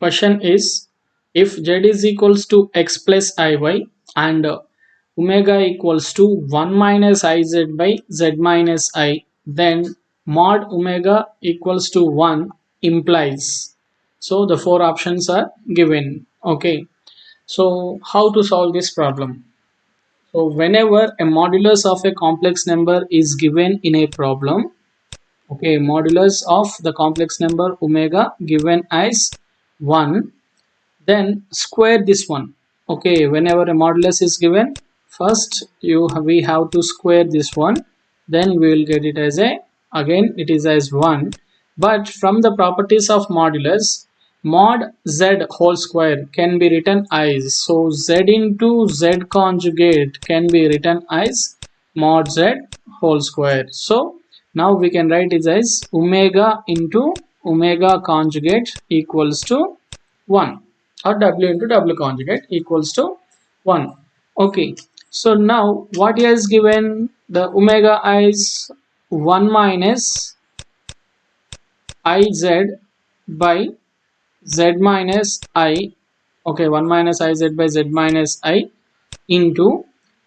question is, if z is equals to x plus iy and omega equals to 1 minus iz by z minus I, then mod omega equals to 1 implies. So the four options are given. Okay, so how to solve this problem? So whenever a modulus of a complex number is given in a problem, okay, modulus of the complex number omega given as 1, then square this one. Okay, whenever a modulus is given, first we have to square this one, then we will get it as a, again it is as 1. But from the properties of modulus, mod z whole square can be written as, so z into z conjugate can be written as mod z whole square. So now we can write it as omega into omega conjugate equals to 1, or w into w conjugate equals to 1. Okay, so now what he has given, the omega is 1 minus iz by z minus I. Okay, 1 minus iz by z minus I into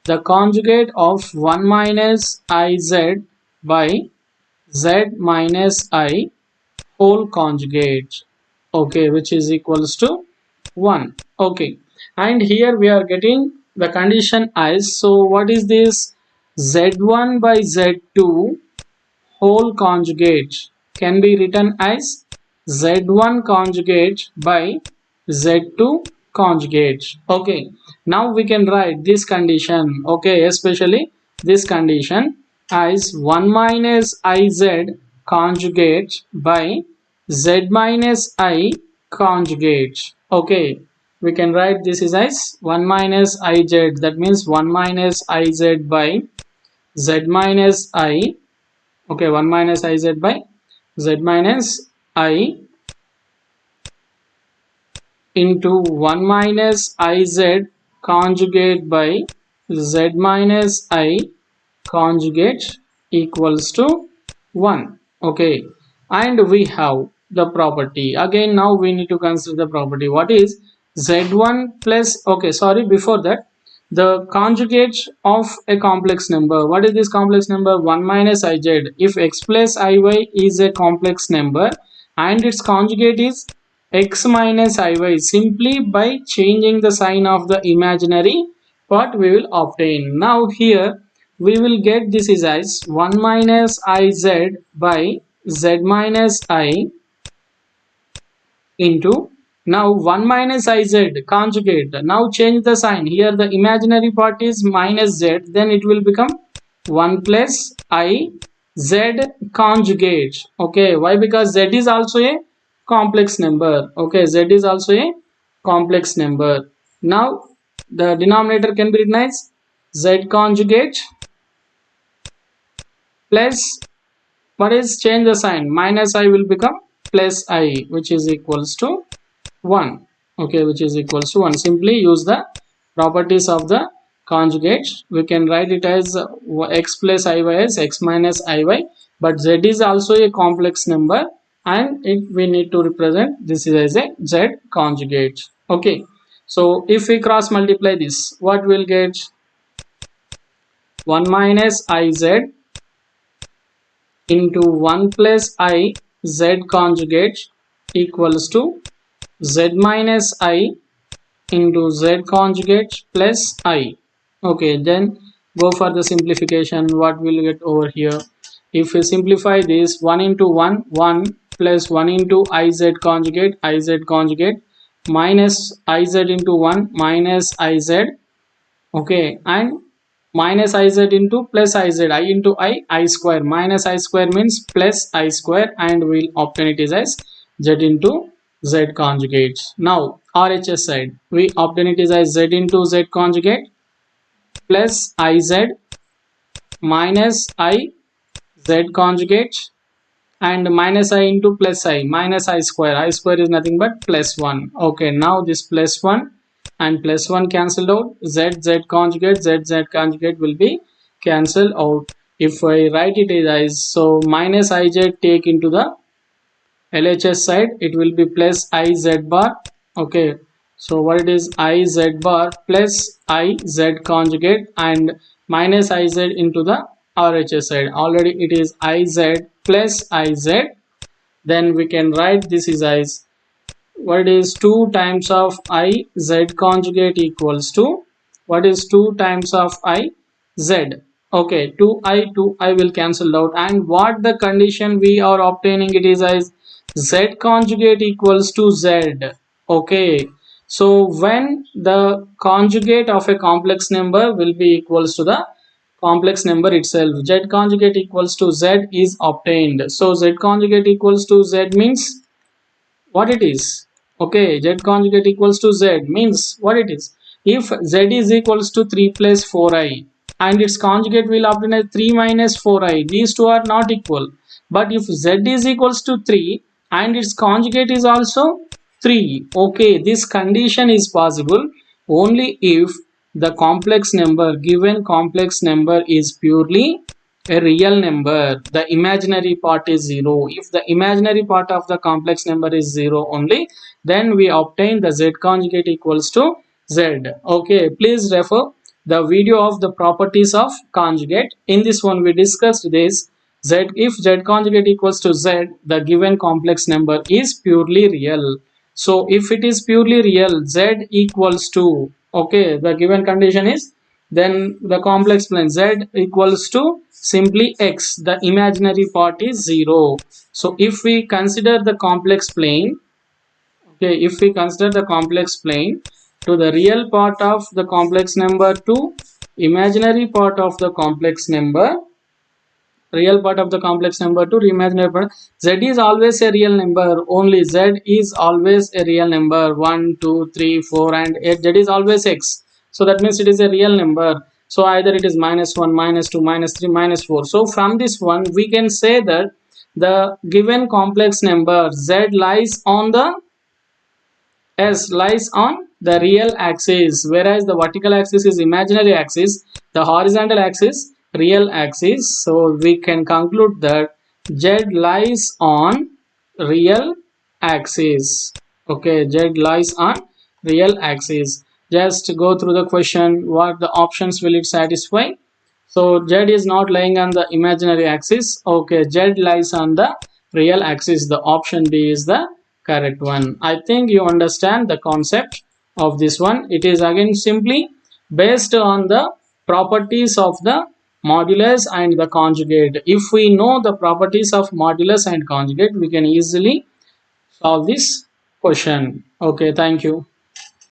the conjugate of 1 minus iz by z minus I whole conjugate. Okay, which is equals to 1. Okay, and here we are getting the condition as, so what is this, z1 by z2 whole conjugate can be written as z1 conjugate by z2 conjugate. Okay, now we can write this condition, okay, especially this condition as 1 minus iz conjugate by z minus I conjugate. Okay, we can write this is as 1 minus iz, that means 1 minus iz by z minus I. Okay, 1 minus iz by z minus I into 1 minus iz conjugate by z minus I conjugate equals to 1. Okay, and we have the property. Again, now we need to consider the property. What is z1 plus, okay, sorry, before that, the conjugate of a complex number. What is this complex number? 1 minus iz. If x plus iy is a complex number and its conjugate is x minus iy, simply by changing the sign of the imaginary part we will obtain. Now here we will get this is as 1 minus iz by z minus I into, now 1 minus iz conjugate, now change the sign, here the imaginary part is minus z, then it will become 1 plus I z conjugate. Okay, why? Because z is also a complex number. Okay, z is also a complex number. Now the denominator can be written as z conjugate plus, what is, change the sign, minus I will become plus I, which is equals to 1. Okay, which is equals to 1. Simply use the properties of the conjugate. We can write it as x plus iy as x minus iy, but z is also a complex number and we need to represent this is as a z conjugate. Okay, so if we cross multiply this, what we'll get, 1 minus iz into 1 plus I z conjugate equals to z minus I into z conjugate plus I. Okay, then go for the simplification. What will get over here? If we simplify this, 1 into 1, 1 plus 1 into iz conjugate minus iz into 1 minus iz. Okay, and minus iz into plus iz, I into I square, minus I square means plus I square, and we'll obtain it as z into z conjugate. Now RHS side, we obtain it as z into z conjugate plus iz minus I z conjugate, and minus I into plus I, minus I square is nothing but plus 1. Okay, now this plus 1 and plus 1 cancelled out, z conjugate will be cancelled out. If I write it as, so minus ij take into the LHS side it will be plus I z bar. Okay, so what it is, I z bar plus I z conjugate and minus I z into the RHS side. Already it is I z plus I z. Then we can write this is as what is 2 times of I z conjugate equals to what is 2 times of I z. Okay, 2I will cancel out, and what the condition we are obtaining it is as z conjugate equals to z. Okay, so when the conjugate of a complex number will be equals to the complex number itself, z conjugate equals to z is obtained. So z conjugate equals to z means what it is. Okay, z conjugate equals to z means what it is. If z is equals to 3 plus 4i and its conjugate will obtain as 3 minus 4i, these two are not equal. But if z is equals to 3 and its conjugate is also 3, okay, this condition is possible only if the complex number, given complex number is purely a real number, the imaginary part is 0. If the imaginary part of the complex number is 0 only, then we obtain the z conjugate equals to z. Okay, please refer the video of the properties of conjugate. In this one we discussed this z, if z conjugate equals to z, the given complex number is purely real. So if it is purely real, z equals to, okay, the given condition is, then the complex plane z equals to simply x, the imaginary part is 0. So if we consider the complex plane, okay, if we consider the complex plane to the real part of the complex number to imaginary part of the complex number, real part of the complex number to imaginary part, z is always a real number. Only z is always a real number, 1 2 3 4 and 8, z is always x. So that means it is a real number. So either it is minus 1 minus 2 minus 3 minus 4. So from this one we can say that the given complex number z lies on the S lies on the real axis, whereas the vertical axis is imaginary axis, the horizontal axis real axis. So we can conclude that Z lies on real axis. Okay, Z lies on real axis. Just go through the question, what the options will it satisfy. So Z is not lying on the imaginary axis. Okay, Z lies on the real axis. The option B is the correct one. I think you understand the concept of this one. It is again simply based on the properties of the modulus and the conjugate. If we know the properties of modulus and conjugate, we can easily solve this question. Okay, thank you.